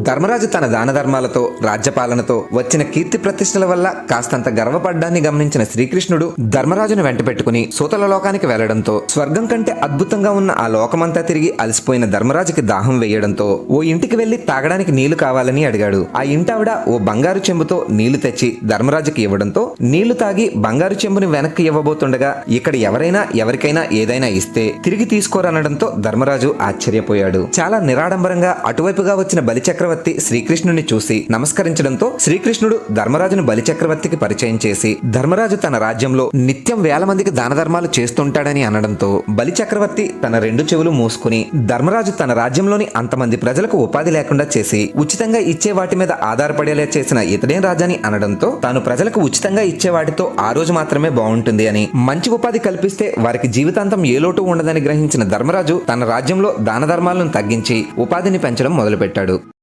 ధర్మరాజు తన దాన ధర్మాలతో రాజ్యపాలనతో వచ్చిన కీర్తి ప్రతిష్టల వల్ల కాస్తంత గర్వపడ్డాన్ని గమనించిన శ్రీకృష్ణుడు ధర్మరాజును వెంట పెట్టుకుని సూతల లోకానికి వెళ్లడంతో స్వర్గం కంటే అద్భుతంగా ఉన్న ఆ లోకమంతా తిరిగి అలసిపోయిన ధర్మరాజుకి దాహం వేయడంతో ఓ ఇంటికి వెళ్లి తాగడానికి నీళ్లు కావాలని అడిగాడు. ఆ ఇంటావిడ ఓ బంగారు చెంబుతో నీళ్లు తెచ్చి ధర్మరాజుకి ఇవ్వడంతో నీళ్లు తాగి బంగారు చెంబుని వెనక్కి ఇవ్వబోతుండగా ఇక్కడ ఎవరికైనా ఏదైనా ఇస్తే తిరిగి తీసుకోరనడంతో ధర్మరాజు ఆశ్చర్యపోయాడు. చాలా నిరాడంబరంగా అటువైపుగా వచ్చిన బలిచక్రవర్తి శ్రీకృష్ణుని చూసి నమస్కరించడంతో శ్రీకృష్ణుడు ధర్మరాజును బలిచక్రవర్తికి పరిచయం చేసి ధర్మరాజు తన రాజ్యంలో నిత్యం వేల మందికి దాన ధర్మాలు చేస్తుంటాడని అనడంతో బలిచక్రవర్తి తన రెండు చెవులు మూసుకుని ధర్మరాజు తన రాజ్యంలోని అంతమంది ప్రజలకు ఉపాధి లేకుండా చేసి ఉచితంగా ఇచ్చే వాటి మీద ఆధారపడేలా చేసిన ఇతడేం రాజాని అనడంతో తాను ప్రజలకు ఉచితంగా ఇచ్చే వాటితో ఆ రోజు మాత్రమే బాగుంటుంది అని, మంచి ఉపాధి కల్పిస్తే వారికి జీవితాంతం ఏ లోటు ఉండదని గ్రహించిన ధర్మరాజు తన రాజ్యంలో దాన ధర్మాలను తగ్గించి ఉపాధిని పెంచడం మొదలుపెట్టాడు.